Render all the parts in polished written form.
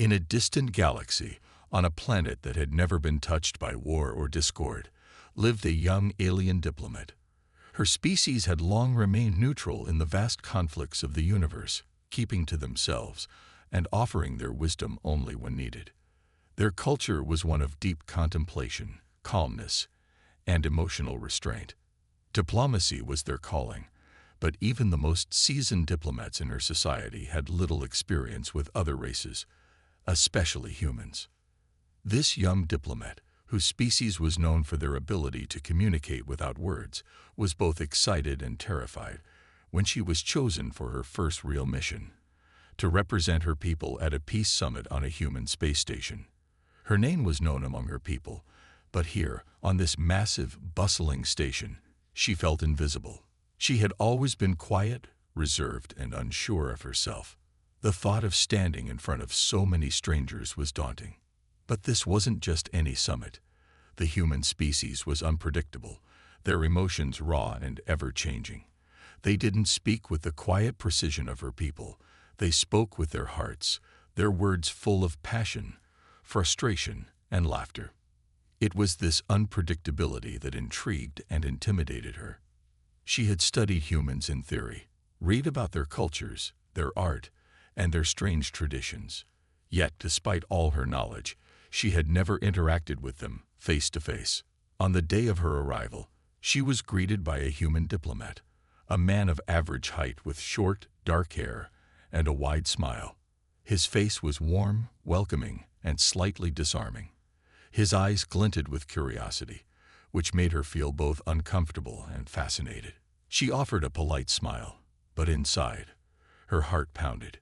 In a distant galaxy, on a planet that had never been touched by war or discord, lived a young alien diplomat. Her species had long remained neutral in the vast conflicts of the universe, keeping to themselves and offering their wisdom only when needed. Their culture was one of deep contemplation, calmness, and emotional restraint. Diplomacy was their calling, but even the most seasoned diplomats in her society had little experience with other races, especially humans. This young diplomat, whose species was known for their ability to communicate without words, was both excited and terrified when she was chosen for her first real mission, to represent her people at a peace summit on a human space station. Her name was known among her people, but here, on this massive, bustling station, she felt invisible. She had always been quiet, reserved, and unsure of herself. The thought of standing in front of so many strangers was daunting. But this wasn't just any summit. The human species was unpredictable, their emotions raw and ever-changing. They didn't speak with the quiet precision of her people. They spoke with their hearts, their words full of passion, frustration, and laughter. It was this unpredictability that intrigued and intimidated her. She had studied humans in theory, read about their cultures, their art, and their strange traditions. Yet, despite all her knowledge, she had never interacted with them face to face. On the day of her arrival, she was greeted by a human diplomat, a man of average height with short, dark hair and a wide smile. His face was warm, welcoming, and slightly disarming. His eyes glinted with curiosity, which made her feel both uncomfortable and fascinated. She offered a polite smile, but inside, her heart pounded.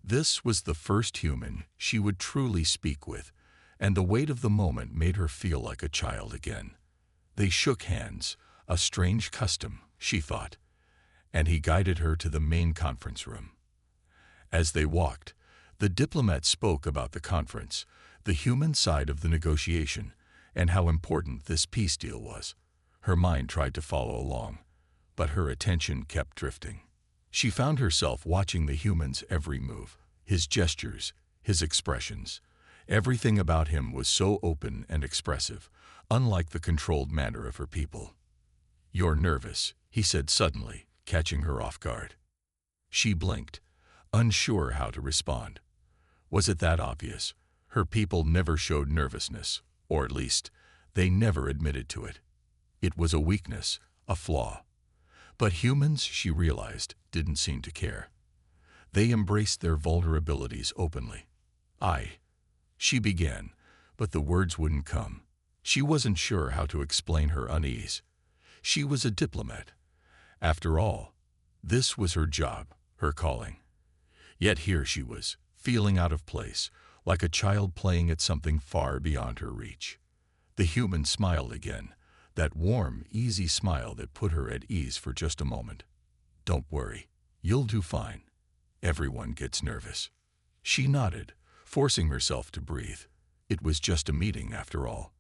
This was the first human she would truly speak with, and the weight of the moment made her feel like a child again. They shook hands, a strange custom, she thought, and he guided her to the main conference room. As they walked, the diplomat spoke about the conference, the human side of the negotiation, and how important this peace deal was. Her mind tried to follow along, but her attention kept drifting. She found herself watching the human's every move, his gestures, his expressions. Everything about him was so open and expressive, unlike the controlled manner of her people. "You're nervous," he said suddenly, catching her off guard. She blinked, unsure how to respond. Was it that obvious? Her people never showed nervousness, or at least, they never admitted to it. It was a weakness, a flaw. But humans, she realized, didn't seem to care. They embraced their vulnerabilities openly. She began, but the words wouldn't come. She wasn't sure how to explain her unease. She was a diplomat. After all, this was her job, her calling. Yet here she was, feeling out of place, like a child playing at something far beyond her reach. The human smiled again, that warm, easy smile that put her at ease for just a moment. "Don't worry, you'll do fine. Everyone gets nervous." She nodded, forcing herself to breathe. It was just a meeting, after all.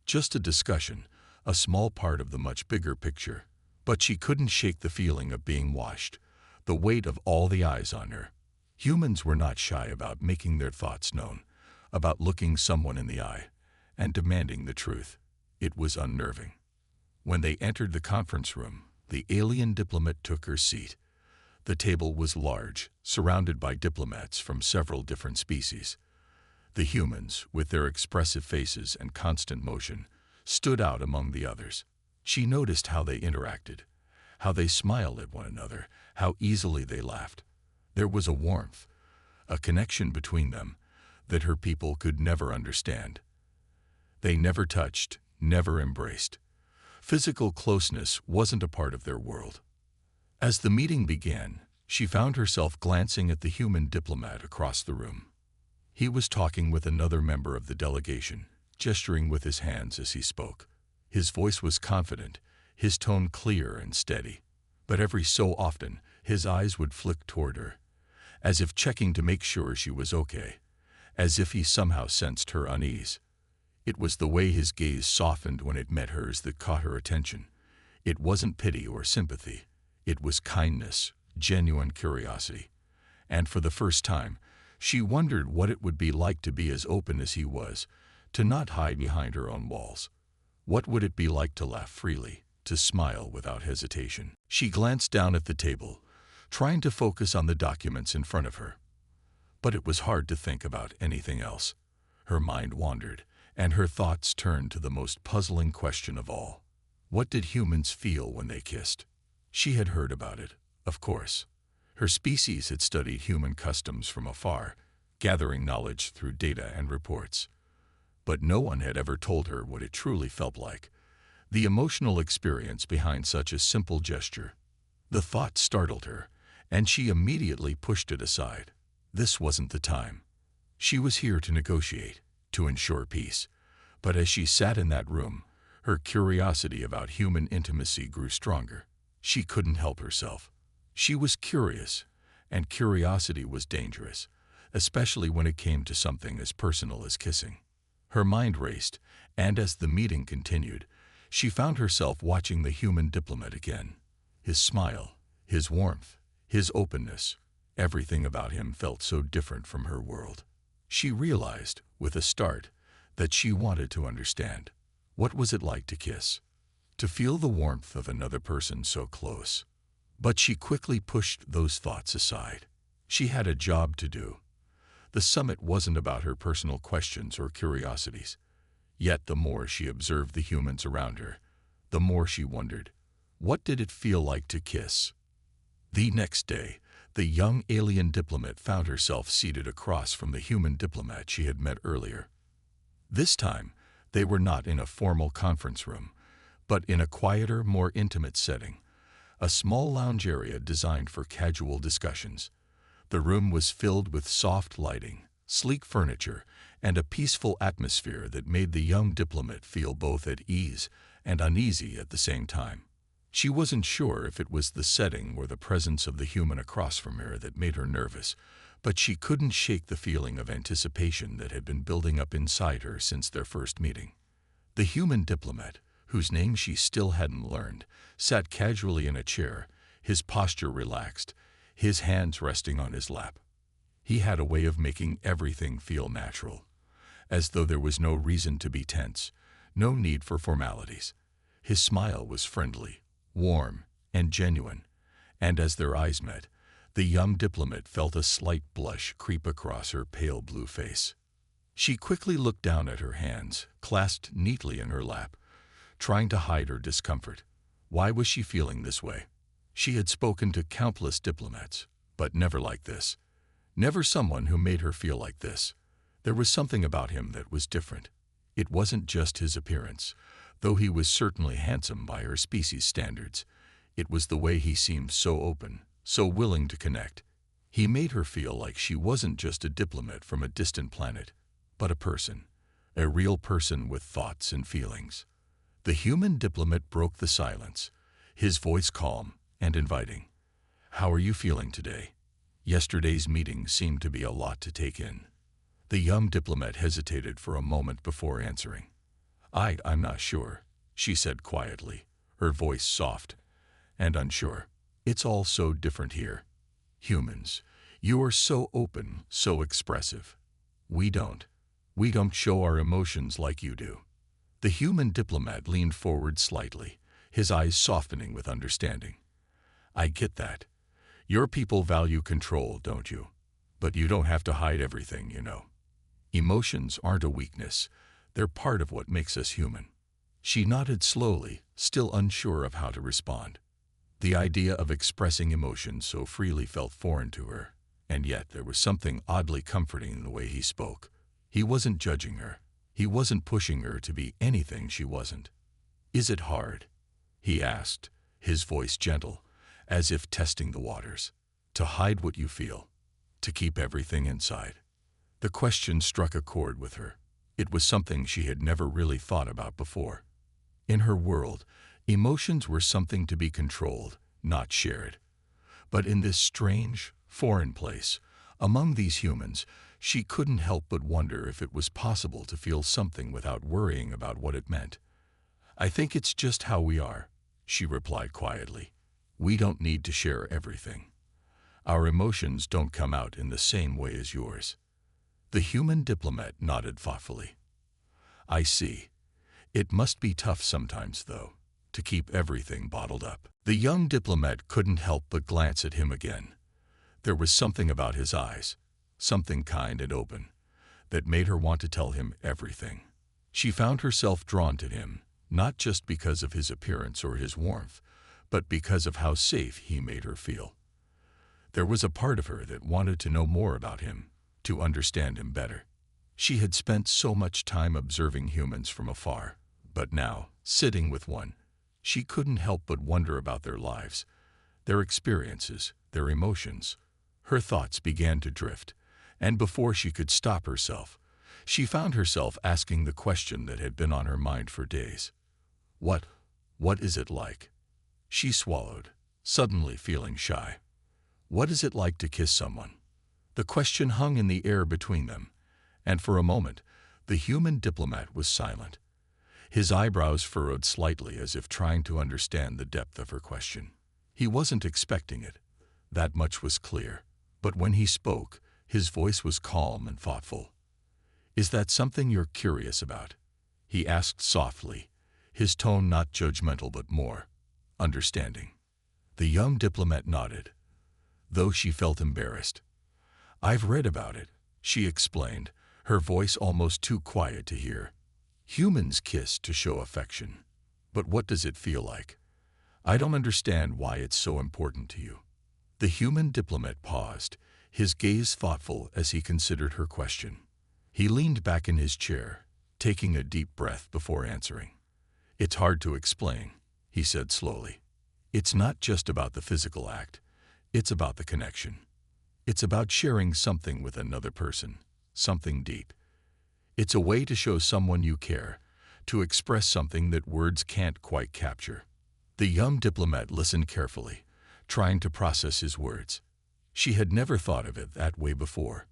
Just a discussion, a small part of the much bigger picture. But she couldn't shake the feeling of being watched, the weight of all the eyes on her. Humans were not shy about making their thoughts known, about looking someone in the eye and demanding the truth. It was unnerving. When they entered the conference room, the alien diplomat took her seat. The table was large, surrounded by diplomats from several different species. The humans, with their expressive faces and constant motion, stood out among the others. She noticed how they interacted, how they smiled at one another, how easily they laughed. There was a warmth, a connection between them that her people could never understand. They never touched, never embraced. Physical closeness wasn't a part of their world. As the meeting began, she found herself glancing at the human diplomat across the room. He was talking with another member of the delegation, gesturing with his hands as he spoke. His voice was confident, his tone clear and steady. But every so often, his eyes would flick toward her, as if checking to make sure she was okay, as if he somehow sensed her unease. It was the way his gaze softened when it met hers that caught her attention. It wasn't pity or sympathy. It was kindness, genuine curiosity. And for the first time, She wondered what it would be like to be as open as he was, to not hide behind her own walls. What would it be like to laugh freely, to smile without hesitation? She glanced down at the table, trying to focus on the documents in front of her. But it was hard to think about anything else. Her mind wandered, and her thoughts turned to the most puzzling question of all. What did humans feel when they kissed? She had heard about it, of course. Her species had studied human customs from afar, gathering knowledge through data and reports. But no one had ever told her what it truly felt like, the emotional experience behind such a simple gesture. The thought startled her, and she immediately pushed it aside. This wasn't the time. She was here to negotiate, to ensure peace. But as she sat in that room, her curiosity about human intimacy grew stronger. She couldn't help herself. She was curious, and curiosity was dangerous, especially when it came to something as personal as kissing. Her mind raced, and as the meeting continued, she found herself watching the human diplomat again. His smile, his warmth, his openness, everything about him felt so different from her world. She realized, with a start, that she wanted to understand. What was it like to kiss? To feel the warmth of another person so close? But she quickly pushed those thoughts aside. She had a job to do. The summit wasn't about her personal questions or curiosities. Yet the more she observed the humans around her, the more she wondered, what did it feel like to kiss? The next day, the young alien diplomat found herself seated across from the human diplomat she had met earlier. This time, they were not in a formal conference room, but in a quieter, more intimate setting, a small lounge area designed for casual discussions. The room was filled with soft lighting, sleek furniture, and a peaceful atmosphere that made the young diplomat feel both at ease and uneasy at the same time. She wasn't sure if it was the setting or the presence of the human across from her that made her nervous, but she couldn't shake the feeling of anticipation that had been building up inside her since their first meeting. The human diplomat, whose name she still hadn't learned, sat casually in a chair, his posture relaxed, his hands resting on his lap. He had a way of making everything feel natural, as though there was no reason to be tense, no need for formalities. His smile was friendly, warm, and genuine, and as their eyes met, the young diplomat felt a slight blush creep across her pale blue face. She quickly looked down at her hands, clasped neatly in her lap, trying to hide her discomfort. Why was she feeling this way? She had spoken to countless diplomats, but never like this. Never someone who made her feel like this. There was something about him that was different. It wasn't just his appearance, though he was certainly handsome by her species standards. It was the way he seemed so open, so willing to connect. He made her feel like she wasn't just a diplomat from a distant planet, but a person, a real person with thoughts and feelings. The human diplomat broke the silence, his voice calm and inviting. "How are you feeling today?" Yesterday's meeting seemed to be a lot to take in. The young diplomat hesitated for a moment before answering. I'm not sure," she said quietly, her voice soft and unsure. "It's all so different here. Humans, you are so open, so expressive. We don't show our emotions like you do." The human diplomat leaned forward slightly, his eyes softening with understanding. "I get that. Your people value control, don't you? But you don't have to hide everything, you know. Emotions aren't a weakness. They're part of what makes us human." She nodded slowly, still unsure of how to respond. The idea of expressing emotion so freely felt foreign to her, and yet there was something oddly comforting in the way he spoke. He wasn't judging her. He wasn't pushing her to be anything she wasn't. "Is it hard?" he asked, his voice gentle, as if testing the waters. "To hide what you feel, to keep everything inside?" The question struck a chord with her. It was something she had never really thought about before. In her world, emotions were something to be controlled, not shared. But in this strange, foreign place, among these humans, she couldn't help but wonder if it was possible to feel something without worrying about what it meant. "I think it's just how we are," she replied quietly. "We don't need to share everything. Our emotions don't come out in the same way as yours." The human diplomat nodded thoughtfully. "I see. It must be tough sometimes, though, to keep everything bottled up." The young diplomat couldn't help but glance at him again. There was something about his eyes, something kind and open, that made her want to tell him everything. She found herself drawn to him, not just because of his appearance or his warmth, but because of how safe he made her feel. There was a part of her that wanted to know more about him, to understand him better. She had spent so much time observing humans from afar, but now, sitting with one, she couldn't help but wonder about their lives, their experiences, their emotions. Her thoughts began to drift, and before she could stop herself, she found herself asking the question that had been on her mind for days. What is it like? She swallowed, suddenly feeling shy. What is it like to kiss someone? The question hung in the air between them, and for a moment, the human diplomat was silent. His eyebrows furrowed slightly as if trying to understand the depth of her question. He wasn't expecting it, that much was clear, but when he spoke, his voice was calm and thoughtful. "Is that something you're curious about?" he asked softly, his tone not judgmental but more understanding. The young diplomat nodded, though she felt embarrassed. "I've read about it," she explained, her voice almost too quiet to hear. "Humans kiss to show affection. But what does it feel like? I don't understand why it's so important to you." The human diplomat paused, his gaze thoughtful as he considered her question. He leaned back in his chair, taking a deep breath before answering. "It's hard to explain," he said slowly. "It's not just about the physical act. It's about the connection. It's about sharing something with another person, something deep. It's a way to show someone you care, to express something that words can't quite capture." The young diplomat listened carefully, trying to process his words. She had never thought of it that way before.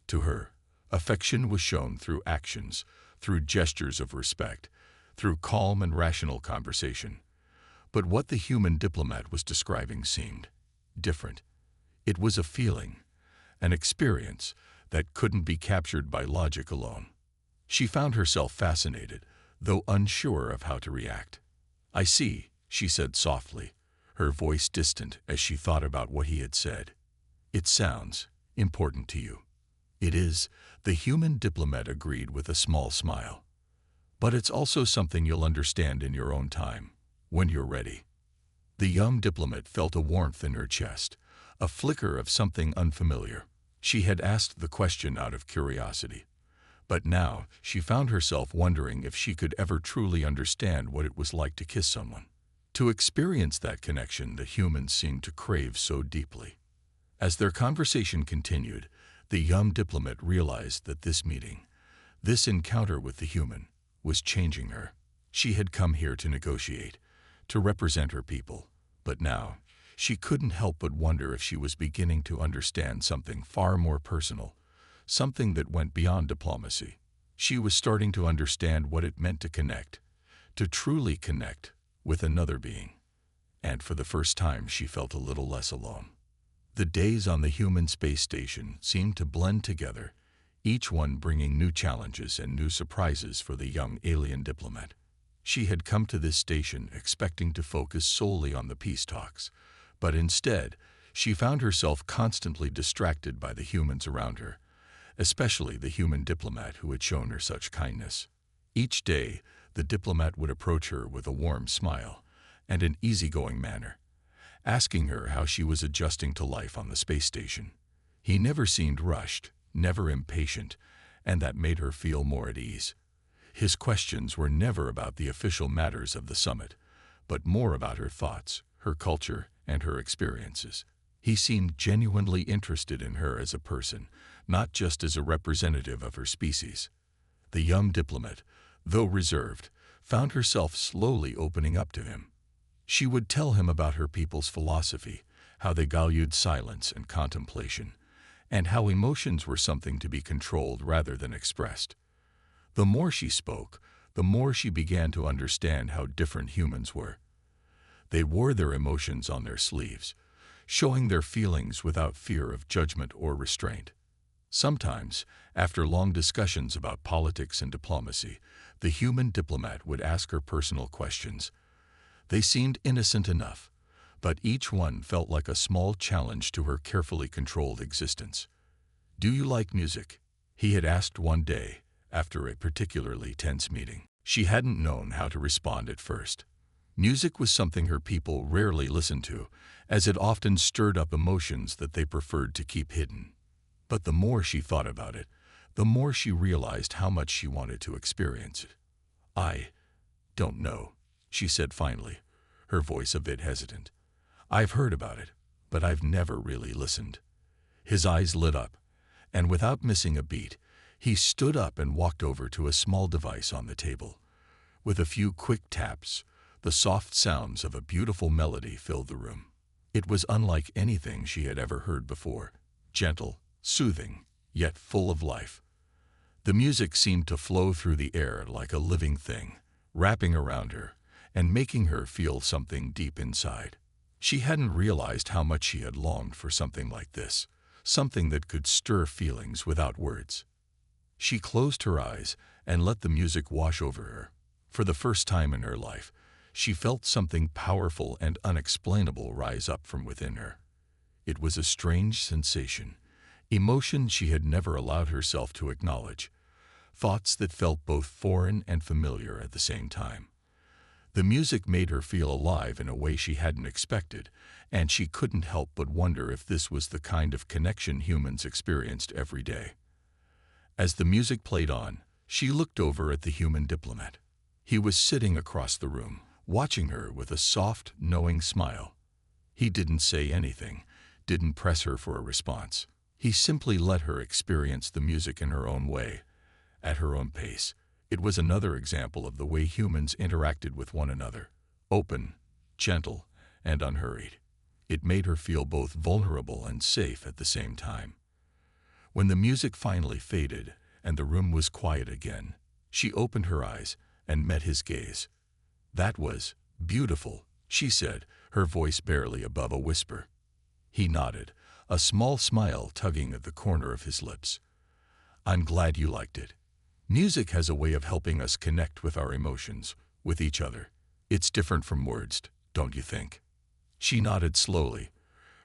To her, affection was shown through actions, through gestures of respect, through calm and rational conversation. But what the human diplomat was describing seemed different. It was a feeling, an experience that couldn't be captured by logic alone. She found herself fascinated, though unsure of how to react. "I see," she said softly, her voice distant as she thought about what he had said. "It sounds important to you." "It is," the human diplomat agreed with a small smile. "But it's also something you'll understand in your own time, when you're ready." The young diplomat felt a warmth in her chest, a flicker of something unfamiliar. She had asked the question out of curiosity, but now she found herself wondering if she could ever truly understand what it was like to kiss someone, to experience that connection that humans seemed to crave so deeply. As their conversation continued, the young diplomat realized that this meeting, this encounter with the human, was changing her. She had come here to negotiate, to represent her people, but now she couldn't help but wonder if she was beginning to understand something far more personal, something that went beyond diplomacy. She was starting to understand what it meant to connect, to truly connect with another being. And for the first time, she felt a little less alone. The days on the human space station seemed to blend together, each one bringing new challenges and new surprises for the young alien diplomat. She had come to this station expecting to focus solely on the peace talks, but instead, she found herself constantly distracted by the humans around her, especially the human diplomat who had shown her such kindness. Each day, the diplomat would approach her with a warm smile and an easygoing manner, asking her how she was adjusting to life on the space station. He never seemed rushed, never impatient, and that made her feel more at ease. His questions were never about the official matters of the summit, but more about her thoughts, her culture, and her experiences. He seemed genuinely interested in her as a person, not just as a representative of her species. The young diplomat, though reserved, found herself slowly opening up to him. She would tell him about her people's philosophy, how they valued silence and contemplation, and how emotions were something to be controlled rather than expressed. The more she spoke, the more she began to understand how different humans were. They wore their emotions on their sleeves, showing their feelings without fear of judgment or restraint. Sometimes, after long discussions about politics and diplomacy, the human diplomat would ask her personal questions. They seemed innocent enough, but each one felt like a small challenge to her carefully controlled existence. "Do you like music?" he had asked one day after a particularly tense meeting. She hadn't known how to respond at first. Music was something her people rarely listened to, as it often stirred up emotions that they preferred to keep hidden. But the more she thought about it, the more she realized how much she wanted to experience it. "I don't know," she said finally, her voice a bit hesitant. "I've heard about it, but I've never really listened." His eyes lit up, and without missing a beat, he stood up and walked over to a small device on the table. With a few quick taps, the soft sounds of a beautiful melody filled the room. It was unlike anything she had ever heard before, gentle, soothing, yet full of life. The music seemed to flow through the air like a living thing, wrapping around her and making her feel something deep inside. She hadn't realized how much she had longed for something like this, something that could stir feelings without words. She closed her eyes and let the music wash over her. For the first time in her life, she felt something powerful and unexplainable rise up from within her. It was a strange sensation, emotion she had never allowed herself to acknowledge, thoughts that felt both foreign and familiar at the same time. The music made her feel alive in a way she hadn't expected, and she couldn't help but wonder if this was the kind of connection humans experienced every day. As the music played on, she looked over at the human diplomat. He was sitting across the room, watching her with a soft, knowing smile. He didn't say anything, didn't press her for a response. He simply let her experience the music in her own way, at her own pace. It was another example of the way humans interacted with one another, open, gentle, and unhurried. It made her feel both vulnerable and safe at the same time. When the music finally faded and the room was quiet again, she opened her eyes and met his gaze. "That was beautiful," she said, her voice barely above a whisper. He nodded, a small smile tugging at the corner of his lips. "I'm glad you liked it. Music has a way of helping us connect with our emotions, with each other. It's different from words, don't you think?" She nodded slowly,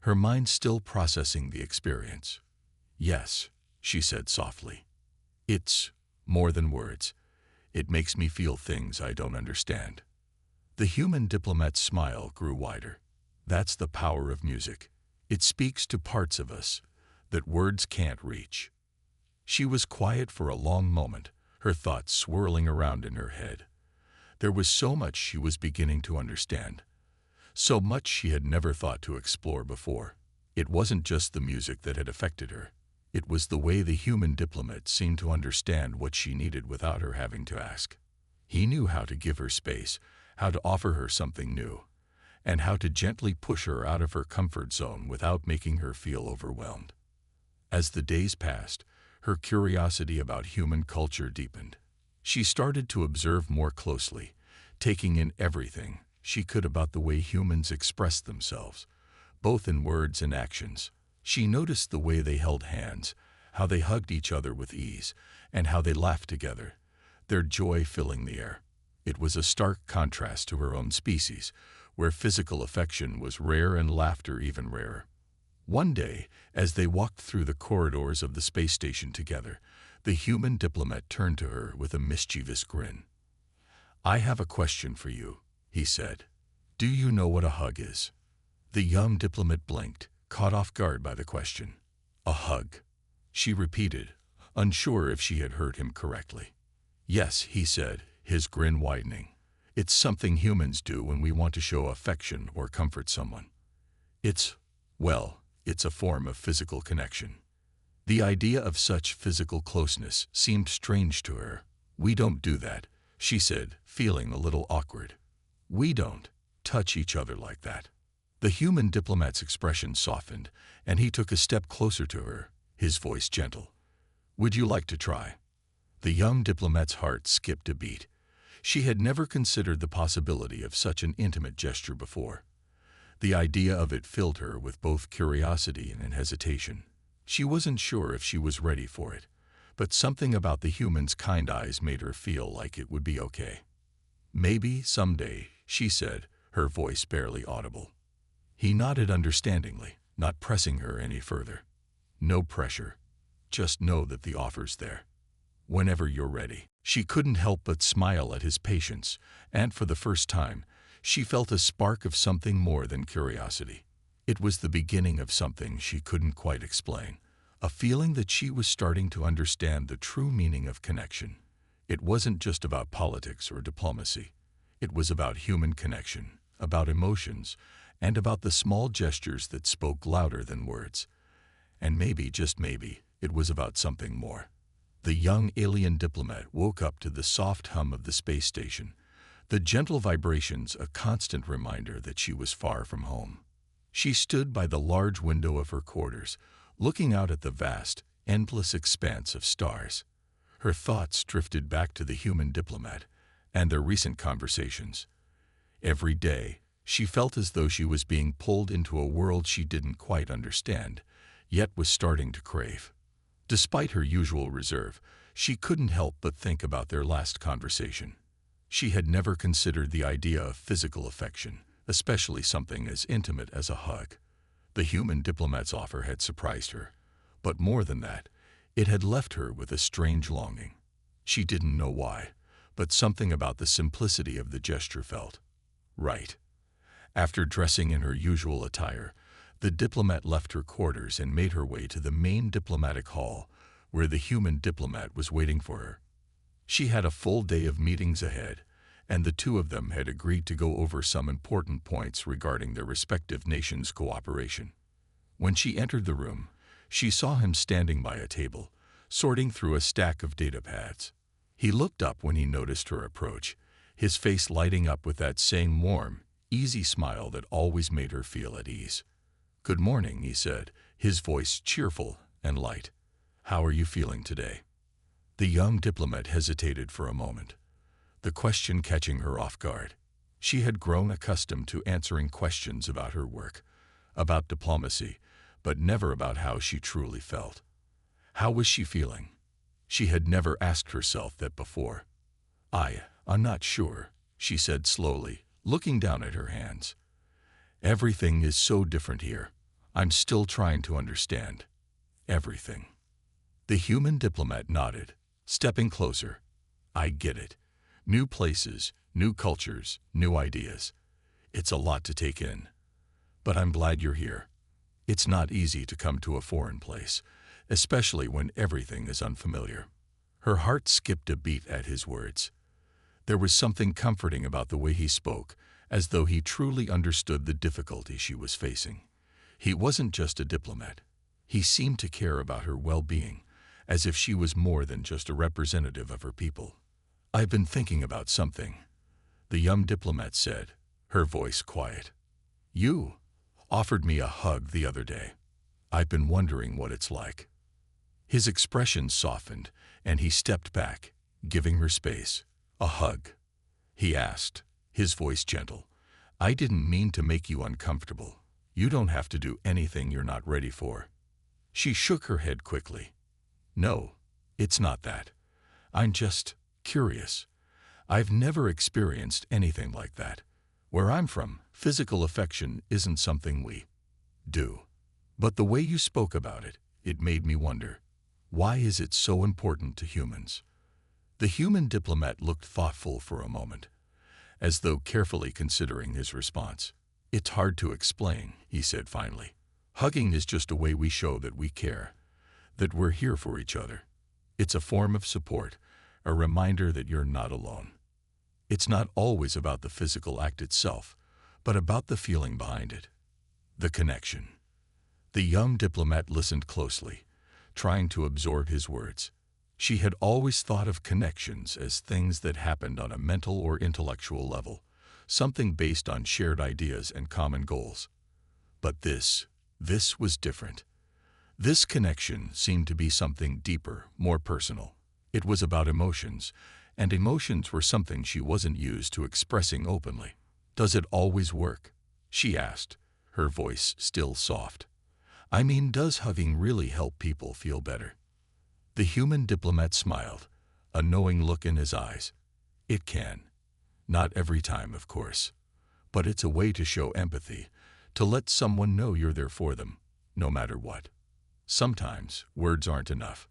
her mind still processing the experience. "Yes," she said softly. "It's more than words. It makes me feel things I don't understand." The human diplomat's smile grew wider. "That's the power of music. It speaks to parts of us that words can't reach." She was quiet for a long moment, her thoughts swirling around in her head. There was so much she was beginning to understand, so much she had never thought to explore before. It wasn't just the music that had affected her. It was the way the human diplomat seemed to understand what she needed without her having to ask. He knew how to give her space, how to offer her something new, and how to gently push her out of her comfort zone without making her feel overwhelmed. As the days passed, her curiosity about human culture deepened. She started to observe more closely, taking in everything she could about the way humans expressed themselves, both in words and actions. She noticed the way they held hands, how they hugged each other with ease, and how they laughed together, their joy filling the air. It was a stark contrast to her own species, where physical affection was rare and laughter even rarer. One day, as they walked through the corridors of the space station together, the human diplomat turned to her with a mischievous grin. "I have a question for you," he said. "Do you know what a hug is?" The young diplomat blinked, caught off guard by the question. "A hug," she repeated, unsure if she had heard him correctly. "Yes," he said, his grin widening. "It's something humans do when we want to show affection or comfort someone. It's a form of physical connection." The idea of such physical closeness seemed strange to her. "We don't do that," she said, feeling a little awkward. "We don't touch each other like that." The human diplomat's expression softened, and he took a step closer to her, his voice gentle. "Would you like to try?" The young diplomat's heart skipped a beat. She had never considered the possibility of such an intimate gesture before. The idea of it filled her with both curiosity and hesitation. She wasn't sure if she was ready for it, but something about the human's kind eyes made her feel like it would be okay. "Maybe someday," she said, her voice barely audible. He nodded understandingly, not pressing her any further. "No pressure. Just know that the offer's there. Whenever you're ready." She couldn't help but smile at his patience, and for the first time, she felt a spark of something more than curiosity. It was the beginning of something she couldn't quite explain, a feeling that she was starting to understand the true meaning of connection. It wasn't just about politics or diplomacy. It was about human connection, about emotions, and about the small gestures that spoke louder than words. And maybe, just maybe, it was about something more. The young alien diplomat woke up to the soft hum of the space station, the gentle vibrations a constant reminder that she was far from home. She stood by the large window of her quarters, looking out at the vast, endless expanse of stars. Her thoughts drifted back to the human diplomat and their recent conversations. Every day, she felt as though she was being pulled into a world she didn't quite understand, yet was starting to crave. Despite her usual reserve, she couldn't help but think about their last conversation. She had never considered the idea of physical affection, especially something as intimate as a hug. The human diplomat's offer had surprised her, but more than that, it had left her with a strange longing. She didn't know why, but something about the simplicity of the gesture felt right. After dressing in her usual attire, the diplomat left her quarters and made her way to the main diplomatic hall, where the human diplomat was waiting for her. She had a full day of meetings ahead, and the two of them had agreed to go over some important points regarding their respective nations' cooperation. When she entered the room, she saw him standing by a table, sorting through a stack of data pads. He looked up when he noticed her approach, his face lighting up with that same warm, easy smile that always made her feel at ease. "Good morning," he said, his voice cheerful and light. "How are you feeling today?" The young diplomat hesitated for a moment, the question catching her off guard. She had grown accustomed to answering questions about her work, about diplomacy, but never about how she truly felt. How was she feeling? She had never asked herself that before. I'm not sure," she said slowly, looking down at her hands. "Everything is so different here. I'm still trying to understand everything." The human diplomat nodded, stepping closer. "I get it. New places, new cultures, new ideas. It's a lot to take in. But I'm glad you're here. It's not easy to come to a foreign place, especially when everything is unfamiliar." Her heart skipped a beat at his words. There was something comforting about the way he spoke, as though he truly understood the difficulty she was facing. He wasn't just a diplomat. He seemed to care about her well-being, as if she was more than just a representative of her people. "I've been thinking about something," the young diplomat said, her voice quiet. "You offered me a hug the other day. I've been wondering what it's like." His expression softened, and he stepped back, giving her space. "A hug?" he asked, his voice gentle. "I didn't mean to make you uncomfortable. You don't have to do anything you're not ready for." She shook her head quickly. "No, it's not that. I'm just curious. I've never experienced anything like that. Where I'm from, physical affection isn't something we do. But the way you spoke about it, it made me wonder, why is it so important to humans?" The human diplomat looked thoughtful for a moment, as though carefully considering his response. "It's hard to explain," he said finally. "Hugging is just a way we show that we care, that we're here for each other. It's a form of support, a reminder that you're not alone. It's not always about the physical act itself, but about the feeling behind it, the connection." The young diplomat listened closely, trying to absorb his words. She had always thought of connections as things that happened on a mental or intellectual level, something based on shared ideas and common goals. But this was different. This connection seemed to be something deeper, more personal. It was about emotions, and emotions were something she wasn't used to expressing openly. "Does it always work?" she asked, her voice still soft. "I mean, does hugging really help people feel better?" The human diplomat smiled, a knowing look in his eyes. "It can. Not every time, of course. But it's a way to show empathy, to let someone know you're there for them, no matter what. Sometimes words aren't enough.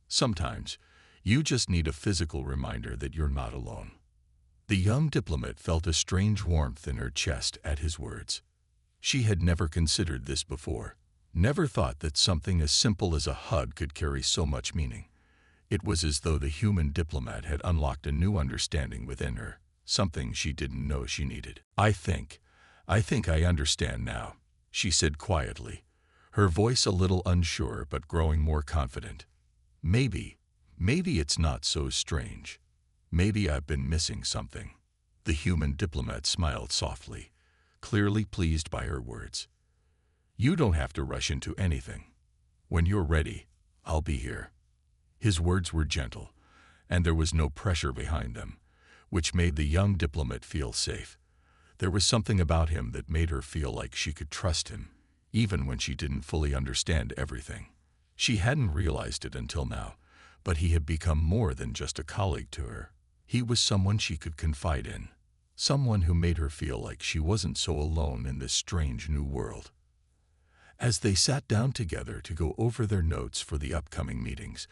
Sometimes you just need a physical reminder that you're not alone." The young diplomat felt a strange warmth in her chest at his words. She had never considered this before, never thought that something as simple as a hug could carry so much meaning. It was as though the human diplomat had unlocked a new understanding within her, something she didn't know she needed. I think I understand now," she said quietly, her voice a little unsure but growing more confident. Maybe it's not so strange. Maybe I've been missing something." The human diplomat smiled softly, clearly pleased by her words. "You don't have to rush into anything. When you're ready, I'll be here." His words were gentle, and there was no pressure behind them, which made the young diplomat feel safe. There was something about him that made her feel like she could trust him, even when she didn't fully understand everything. She hadn't realized it until now, but he had become more than just a colleague to her. He was someone she could confide in, someone who made her feel like she wasn't so alone in this strange new world. As they sat down together to go over their notes for the upcoming meetings,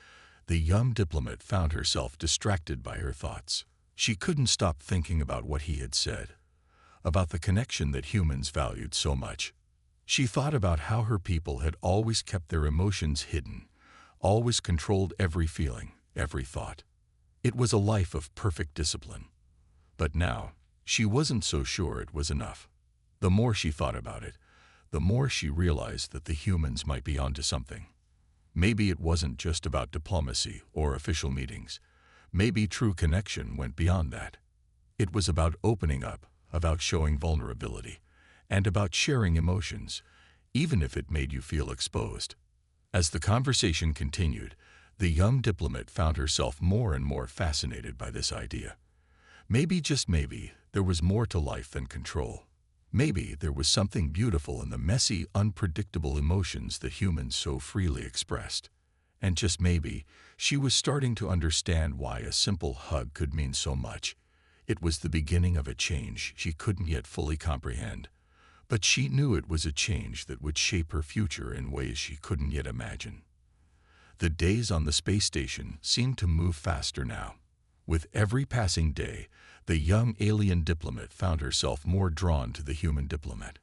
the young diplomat found herself distracted by her thoughts. She couldn't stop thinking about what he had said, about the connection that humans valued so much. She thought about how her people had always kept their emotions hidden, always controlled every feeling, every thought. It was a life of perfect discipline. But now, she wasn't so sure it was enough. The more she thought about it, the more she realized that the humans might be onto something. Maybe it wasn't just about diplomacy or official meetings. Maybe true connection went beyond that. It was about opening up, about showing vulnerability, and about sharing emotions, even if it made you feel exposed. As the conversation continued, the young diplomat found herself more and more fascinated by this idea. Maybe, just maybe, there was more to life than control. Maybe there was something beautiful in the messy, unpredictable emotions that humans so freely expressed. And just maybe, she was starting to understand why a simple hug could mean so much. It was the beginning of a change she couldn't yet fully comprehend. But she knew it was a change that would shape her future in ways she couldn't yet imagine. The days on the space station seemed to move faster now. With every passing day, the young alien diplomat found herself more drawn to the human diplomat.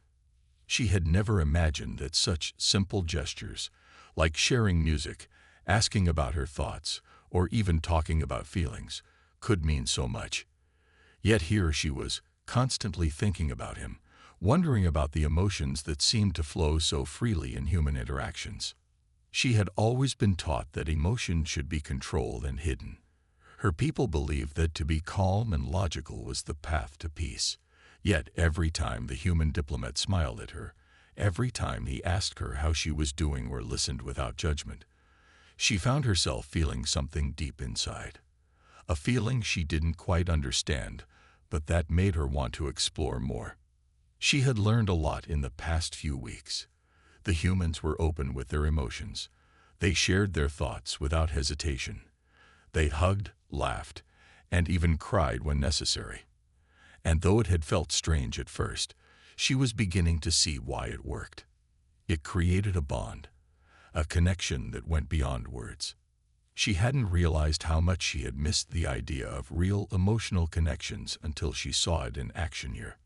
She had never imagined that such simple gestures, like sharing music, asking about her thoughts, or even talking about feelings, could mean so much. Yet here she was, constantly thinking about him, wondering about the emotions that seemed to flow so freely in human interactions. She had always been taught that emotion should be controlled and hidden. Her people believed that to be calm and logical was the path to peace. Yet every time the human diplomat smiled at her, every time he asked her how she was doing or listened without judgment, she found herself feeling something deep inside. A feeling she didn't quite understand, but that made her want to explore more. She had learned a lot in the past few weeks. The humans were open with their emotions. They shared their thoughts without hesitation. They hugged, laughed, and even cried when necessary. And though it had felt strange at first, she was beginning to see why it worked. It created a bond, a connection that went beyond words. She hadn't realized how much she had missed the idea of real emotional connections until she saw it in action here.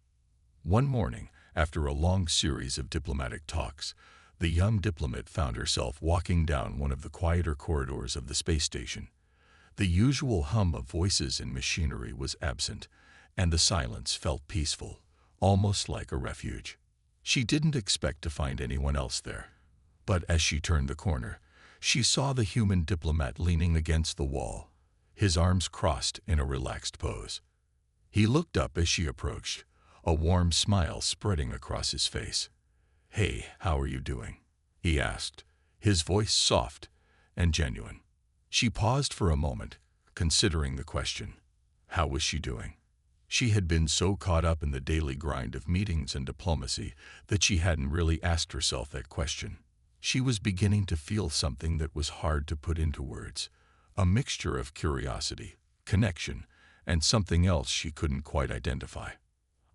One morning, after a long series of diplomatic talks, the young diplomat found herself walking down one of the quieter corridors of the space station. The usual hum of voices and machinery was absent, and the silence felt peaceful, almost like a refuge. She didn't expect to find anyone else there. But as she turned the corner, she saw the human diplomat leaning against the wall, his arms crossed in a relaxed pose. He looked up as she approached, a warm smile spreading across his face. "Hey, how are you doing?" he asked, his voice soft and genuine. She paused for a moment, considering the question. How was she doing? She had been so caught up in the daily grind of meetings and diplomacy that she hadn't really asked herself that question. She was beginning to feel something that was hard to put into words, a mixture of curiosity, connection, and something else she couldn't quite identify.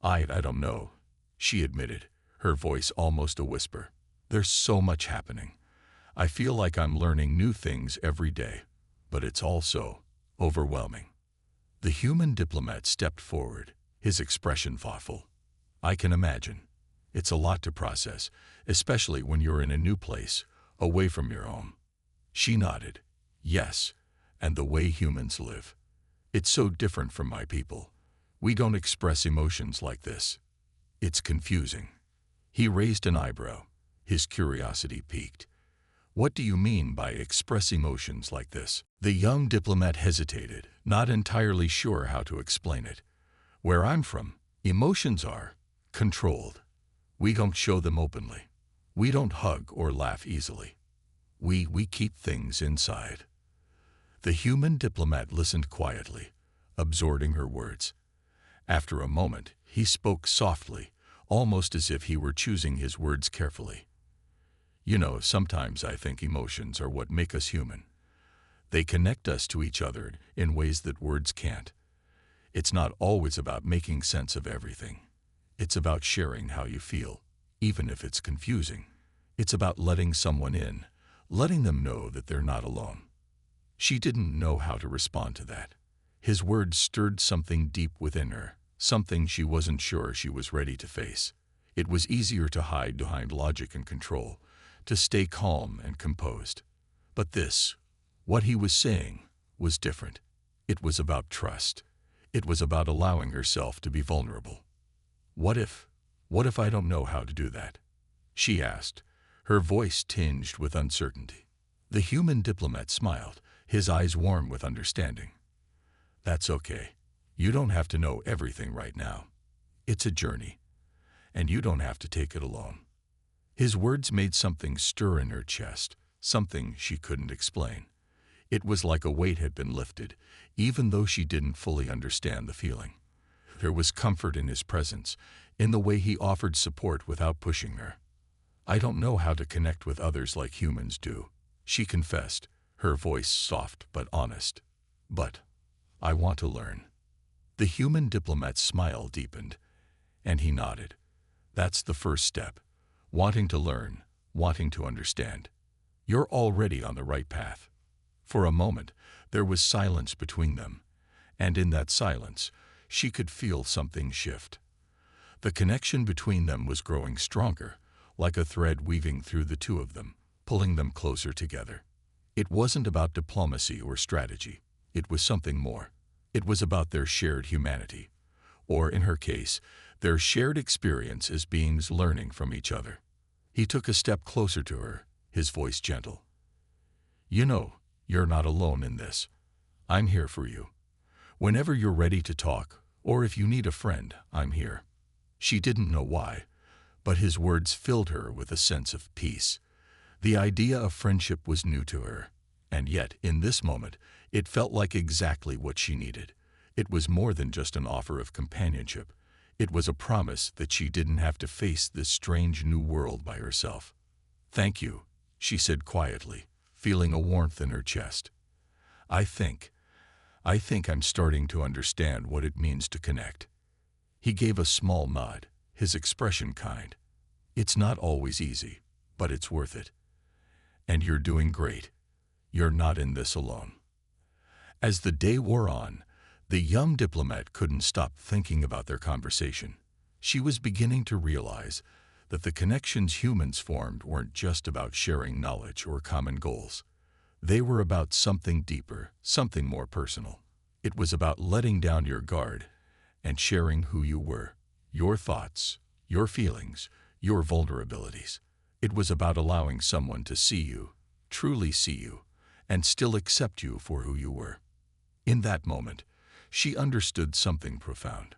I don't know, she admitted, her voice almost a whisper. There's so much happening. I feel like I'm learning new things every day, but it's also overwhelming. The human diplomat stepped forward, his expression thoughtful. I can imagine. It's a lot to process, especially when you're in a new place, away from your home. She nodded. Yes, and the way humans live. It's so different from my people. We don't express emotions like this. It's confusing. He raised an eyebrow. His curiosity piqued. What do you mean by express emotions like this? The young diplomat hesitated, not entirely sure how to explain it. Where I'm from, emotions are controlled. We don't show them openly. We don't hug or laugh easily. We keep things inside. The human diplomat listened quietly, absorbing her words. After a moment, he spoke softly, almost as if he were choosing his words carefully. You know, sometimes I think emotions are what make us human. They connect us to each other in ways that words can't. It's not always about making sense of everything. It's about sharing how you feel, even if it's confusing. It's about letting someone in, letting them know that they're not alone. She didn't know how to respond to that. His words stirred something deep within her, something she wasn't sure she was ready to face. It was easier to hide behind logic and control, to stay calm and composed. But this, what he was saying, was different. It was about trust. It was about allowing herself to be vulnerable. What if I don't know how to do that? She asked, her voice tinged with uncertainty. The human diplomat smiled, his eyes warm with understanding. That's okay. You don't have to know everything right now. It's a journey, and you don't have to take it alone. His words made something stir in her chest, something she couldn't explain. It was like a weight had been lifted, even though she didn't fully understand the feeling. There was comfort in his presence, in the way he offered support without pushing her. I don't know how to connect with others like humans do, she confessed, her voice soft but honest. But I want to learn. The human diplomat's smile deepened, and he nodded. That's the first step. Wanting to learn, wanting to understand. You're already on the right path. For a moment, there was silence between them, and in that silence, she could feel something shift. The connection between them was growing stronger, like a thread weaving through the two of them, pulling them closer together. It wasn't about diplomacy or strategy. It was something more. It was about their shared humanity, or in her case, their shared experience as beings learning from each other. He took a step closer to her, his voice gentle. You know, you're not alone in this. I'm here for you. Whenever you're ready to talk, or if you need a friend, I'm here. She didn't know why, but his words filled her with a sense of peace. The idea of friendship was new to her, and yet, in this moment, it felt like exactly what she needed. It was more than just an offer of companionship. It was a promise that she didn't have to face this strange new world by herself. Thank you, she said quietly, feeling a warmth in her chest. I think I'm starting to understand what it means to connect. He gave a small nod, his expression kind. It's not always easy, but it's worth it. And you're doing great. You're not in this alone. As the day wore on, the young diplomat couldn't stop thinking about their conversation. She was beginning to realize that the connections humans formed weren't just about sharing knowledge or common goals. They were about something deeper, something more personal. It was about letting down your guard and sharing who you were, your thoughts, your feelings, your vulnerabilities. It was about allowing someone to see you, truly see you, and still accept you for who you were. In that moment, she understood something profound.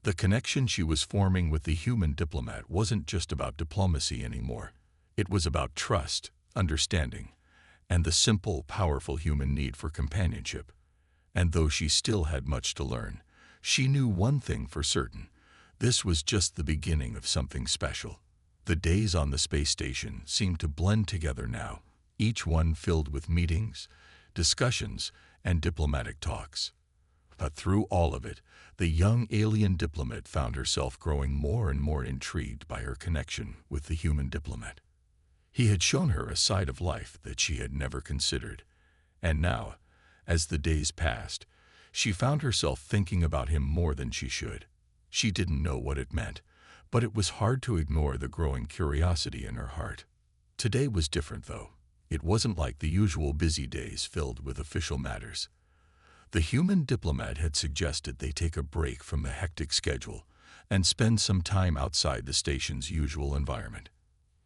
The connection she was forming with the human diplomat wasn't just about diplomacy anymore. It was about trust, understanding, and the simple, powerful human need for companionship. And though she still had much to learn, She knew one thing for certain. This was just the beginning of something special. The days on the space station seemed to blend together now, each one filled with meetings, discussions, and diplomatic talks. But through all of it, the young alien diplomat found herself growing more and more intrigued by her connection with the human diplomat. He had shown her a side of life that she had never considered. And now, as the days passed, she found herself thinking about him more than she should. She didn't know what it meant, but it was hard to ignore the growing curiosity in her heart. Today was different, though. It wasn't like the usual busy days filled with official matters. The human diplomat had suggested they take a break from the hectic schedule and spend some time outside the station's usual environment.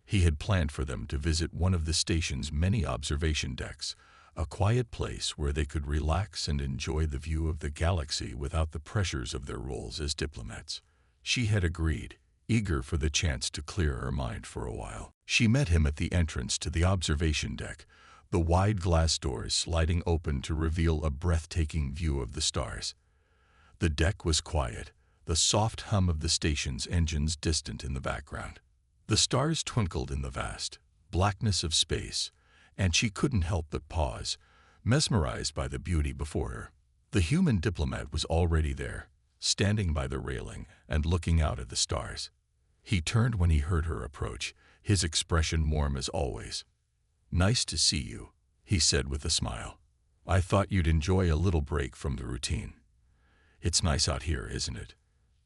He had planned for them to visit one of the station's many observation decks, a quiet place where they could relax and enjoy the view of the galaxy without the pressures of their roles as diplomats. She had agreed, eager for the chance to clear her mind for a while. She met him at the entrance to the observation deck, the wide glass doors sliding open to reveal a breathtaking view of the stars. The deck was quiet, the soft hum of the station's engines distant in the background. The stars twinkled in the vast blackness of space, and she couldn't help but pause, mesmerized by the beauty before her. The human diplomat was already there, standing by the railing and looking out at the stars. He turned when he heard her approach, his expression warm as always. "Nice to see you," he said with a smile. "I thought you'd enjoy a little break from the routine. It's nice out here, isn't it?"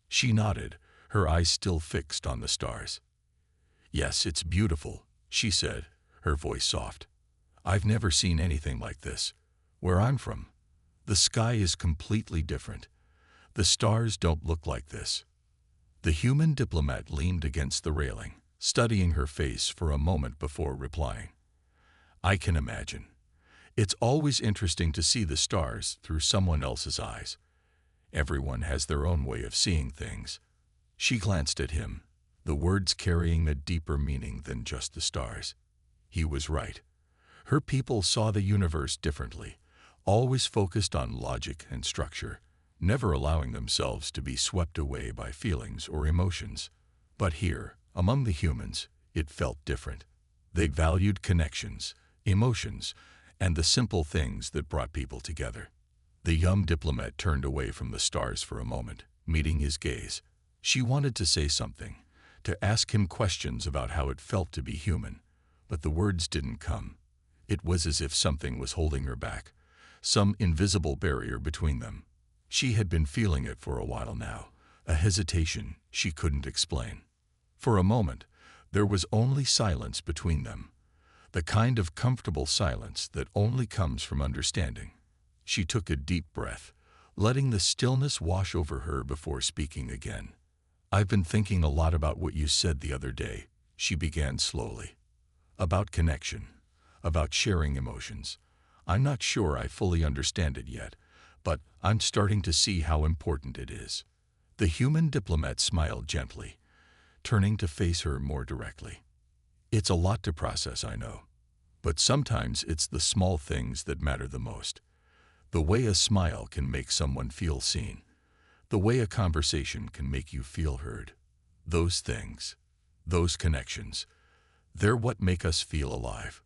She nodded, her eyes still fixed on the stars. "Yes, it's beautiful," she said, her voice soft. "I've never seen anything like this. Where I'm from, the sky is completely different. The stars don't look like this." The human diplomat leaned against the railing, studying her face for a moment before replying. "I can imagine. It's always interesting to see the stars through someone else's eyes. Everyone has their own way of seeing things." She glanced at him, the words carrying a deeper meaning than just the stars. He was right. Her people saw the universe differently, always focused on logic and structure, never allowing themselves to be swept away by feelings or emotions. But here, among the humans, it felt different. They valued connections, emotions, and the simple things that brought people together. The young diplomat turned away from the stars for a moment, meeting his gaze. She wanted to say something, to ask him questions about how it felt to be human, but the words didn't come. It was as if something was holding her back, some invisible barrier between them. She had been feeling it for a while now, a hesitation she couldn't explain. For a moment, there was only silence between them, the kind of comfortable silence that only comes from understanding. She took a deep breath, letting the stillness wash over her before speaking again. "I've been thinking a lot about what you said the other day," she began slowly. "About connection, about sharing emotions. I'm not sure I fully understand it yet, but I'm starting to see how important it is." The human diplomat smiled gently, turning to face her more directly. "It's a lot to process, I know, but sometimes it's the small things that matter the most. The way a smile can make someone feel seen, the way a conversation can make you feel heard. Those things, those connections, they're what make us feel alive."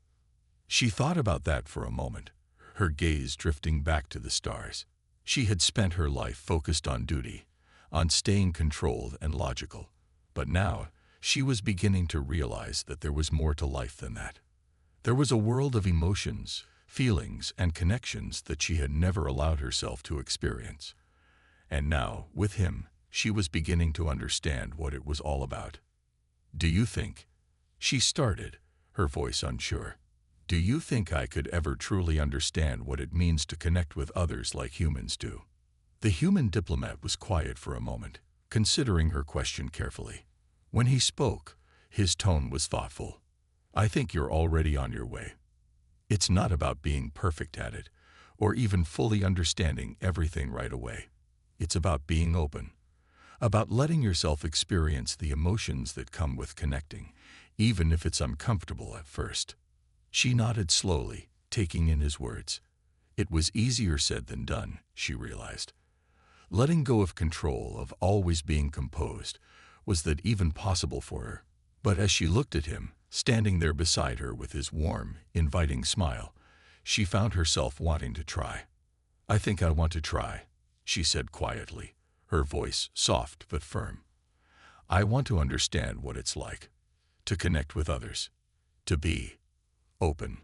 She thought about that for a moment, her gaze drifting back to the stars. She had spent her life focused on duty, on staying controlled and logical, but now she was beginning to realize that there was more to life than that. There was a world of emotions, feelings, and connections that she had never allowed herself to experience. And now, with him, she was beginning to understand what it was all about. "Do you think," she started, her voice unsure, "do you think I could ever truly understand what it means to connect with others like humans do?" The human diplomat was quiet for a moment, considering her question carefully. When he spoke, his tone was thoughtful. "I think you're already on your way. It's not about being perfect at it, or even fully understanding everything right away. It's about being open, about letting yourself experience the emotions that come with connecting, even if it's uncomfortable at first." She nodded slowly, taking in his words. It was easier said than done, she realized. Letting go of control, of always being composed, was that even possible for her? But as she looked at him, standing there beside her with his warm, inviting smile, she found herself wanting to try. "I think I want to try," she said quietly, her voice soft but firm. "I want to understand what it's like to connect with others, to be open."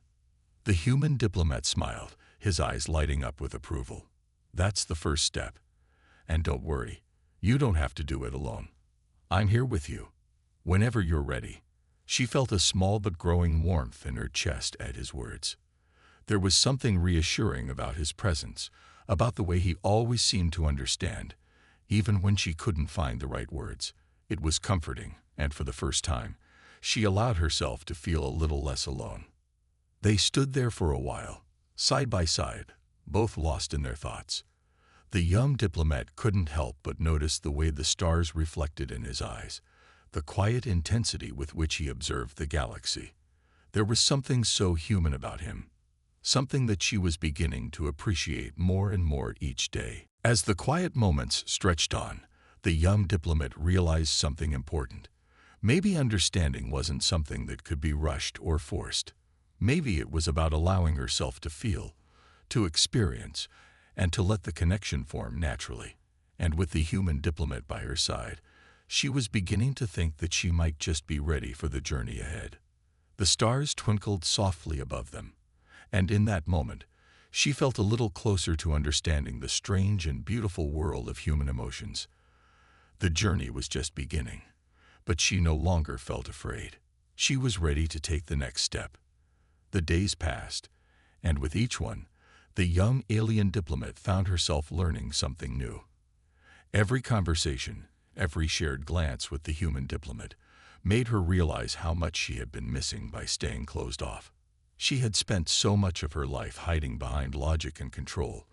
The human diplomat smiled, his eyes lighting up with approval. "That's the first step. And don't worry, you don't have to do it alone. I'm here with you, whenever you're ready." She felt a small but growing warmth in her chest at his words. There was something reassuring about his presence, about the way he always seemed to understand, even when she couldn't find the right words. It was comforting, and for the first time, she allowed herself to feel a little less alone. They stood there for a while, side by side, both lost in their thoughts. The young diplomat couldn't help but notice the way the stars reflected in his eyes, the quiet intensity with which he observed the galaxy. There was something so human about him, something that she was beginning to appreciate more and more each day. As the quiet moments stretched on, the young diplomat realized something important. Maybe understanding wasn't something that could be rushed or forced. Maybe it was about allowing herself to feel, to experience, and to let the connection form naturally. And with the human diplomat by her side, she was beginning to think that she might just be ready for the journey ahead. The stars twinkled softly above them, and in that moment, she felt a little closer to understanding the strange and beautiful world of human emotions. The journey was just beginning, but she no longer felt afraid. She was ready to take the next step. The days passed, and with each one, the young alien diplomat found herself learning something new. Every conversation, every shared glance with the human diplomat, made her realize how much she had been missing by staying closed off. She had spent so much of her life hiding behind logic and control,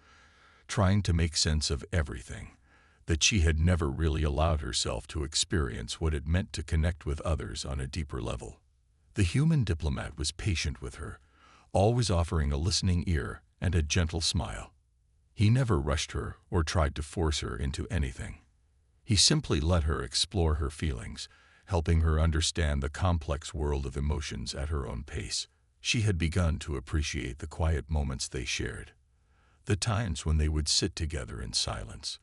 trying to make sense of everything, that she had never really allowed herself to experience what it meant to connect with others on a deeper level. The human diplomat was patient with her, always offering a listening ear and a gentle smile. He never rushed her or tried to force her into anything. He simply let her explore her feelings, helping her understand the complex world of emotions at her own pace. She had begun to appreciate the quiet moments they shared, the times when they would sit together in silence,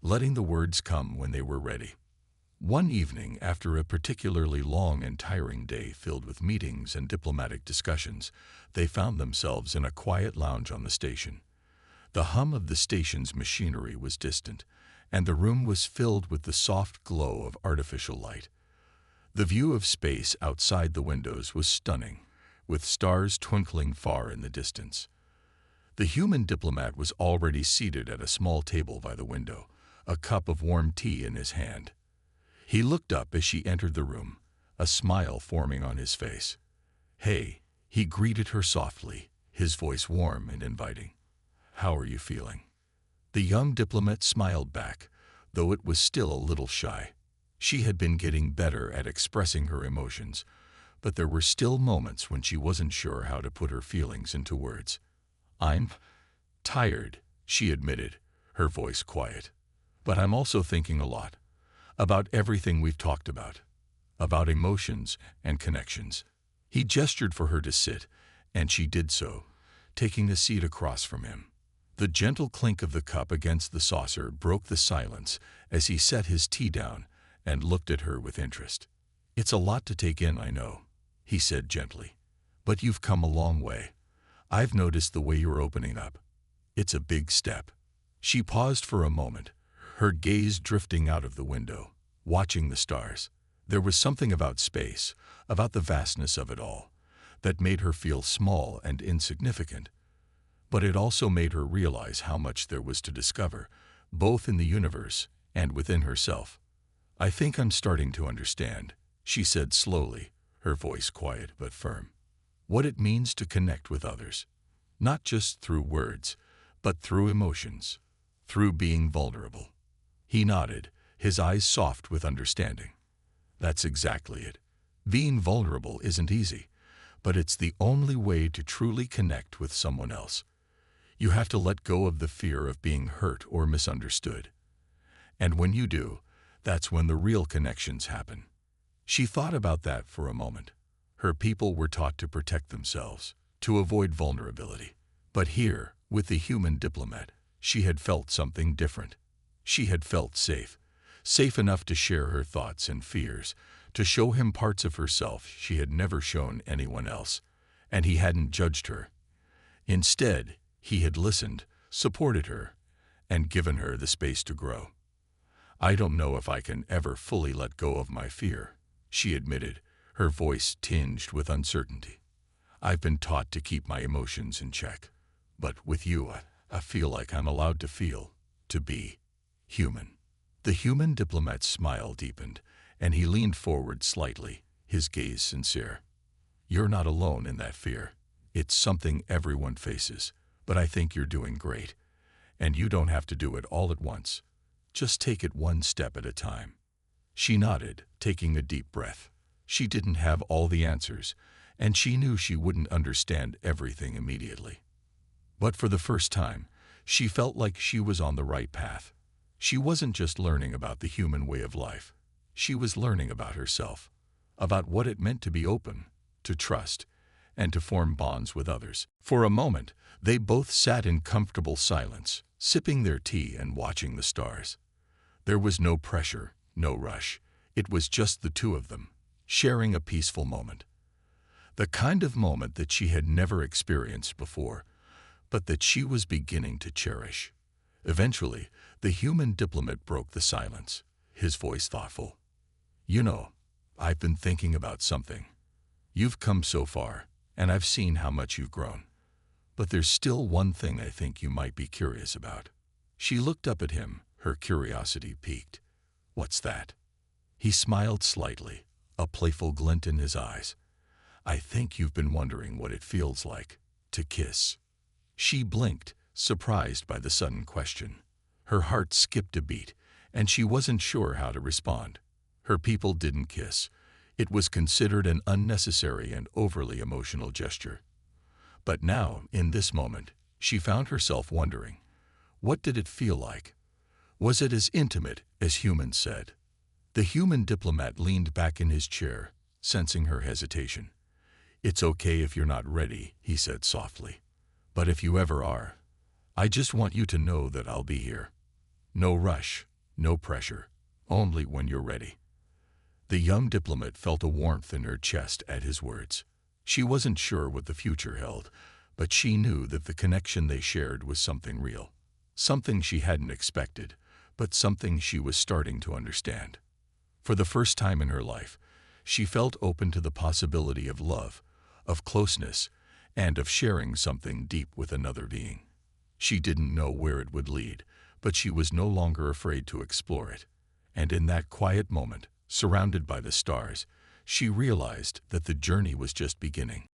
letting the words come when they were ready. One evening, after a particularly long and tiring day filled with meetings and diplomatic discussions, they found themselves in a quiet lounge on the station. The hum of the station's machinery was distant, and the room was filled with the soft glow of artificial light. The view of space outside the windows was stunning, with stars twinkling far in the distance. The human diplomat was already seated at a small table by the window, a cup of warm tea in his hand. He looked up as she entered the room, a smile forming on his face. "Hey," he greeted her softly, his voice warm and inviting. "How are you feeling?" The young diplomat smiled back, though it was still a little shy. She had been getting better at expressing her emotions, but there were still moments when she wasn't sure how to put her feelings into words. "I'm tired," she admitted, her voice quiet. "But I'm also thinking a lot. About everything we've talked about emotions and connections." He gestured for her to sit, and she did so, taking a seat across from him. The gentle clink of the cup against the saucer broke the silence as he set his tea down and looked at her with interest. "It's a lot to take in, I know," he said gently, "but you've come a long way. I've noticed the way you're opening up. It's a big step." She paused for a moment, her gaze drifting out of the window, watching the stars. There was something about space, about the vastness of it all, that made her feel small and insignificant. But it also made her realize how much there was to discover, both in the universe and within herself. "I think I'm starting to understand," she said slowly, her voice quiet but firm, "what it means to connect with others. Not just through words, but through emotions, through being vulnerable." He nodded, his eyes soft with understanding. "That's exactly it. Being vulnerable isn't easy, but it's the only way to truly connect with someone else. You have to let go of the fear of being hurt or misunderstood. And when you do, that's when the real connections happen. She thought about that for a moment. Her people were taught to protect themselves, to avoid vulnerability. But here, with the human diplomat, she had felt something different. She had felt safe, safe enough to share her thoughts and fears, to show him parts of herself she had never shown anyone else. And he hadn't judged her. Instead, he had listened, supported her, and given her the space to grow. "I don't know if I can ever fully let go of my fear," she admitted, her voice tinged with uncertainty. "I've been taught to keep my emotions in check. But with you, I feel like I'm allowed to feel, to be human." The human diplomat's smile deepened, and he leaned forward slightly, his gaze sincere. "You're not alone in that fear. It's something everyone faces, but I think you're doing great. And you don't have to do it all at once. Just take it one step at a time." She nodded, taking a deep breath. She didn't have all the answers, and she knew she wouldn't understand everything immediately. But for the first time, she felt like she was on the right path. She wasn't just learning about the human way of life. She was learning about herself, about what it meant to be open, to trust, and to form bonds with others. For a moment, they both sat in comfortable silence, sipping their tea and watching the stars. There was no pressure, no rush. It was just the two of them, sharing a peaceful moment. The kind of moment that she had never experienced before, but that she was beginning to cherish. Eventually, the human diplomat broke the silence, his voice thoughtful. "You know, I've been thinking about something. You've come so far, and I've seen how much you've grown. But there's still one thing I think you might be curious about." She looked up at him, her curiosity piqued. "What's that?" He smiled slightly, a playful glint in his eyes. "I think you've been wondering what it feels like to kiss." She blinked, surprised by the sudden question. Her heart skipped a beat, and she wasn't sure how to respond. Her people didn't kiss. It was considered an unnecessary and overly emotional gesture. But now, in this moment, she found herself wondering, what did it feel like? Was it as intimate as humans said? The human diplomat leaned back in his chair, sensing her hesitation. "It's okay if you're not ready," he said softly. "But if you ever are, I just want you to know that I'll be here. No rush, no pressure, only when you're ready." The young diplomat felt a warmth in her chest at his words. She wasn't sure what the future held, but she knew that the connection they shared was something real. Something she hadn't expected, but something she was starting to understand. For the first time in her life, she felt open to the possibility of love, of closeness, and of sharing something deep with another being. She didn't know where it would lead, but she was no longer afraid to explore it. And in that quiet moment, surrounded by the stars, she realized that the journey was just beginning.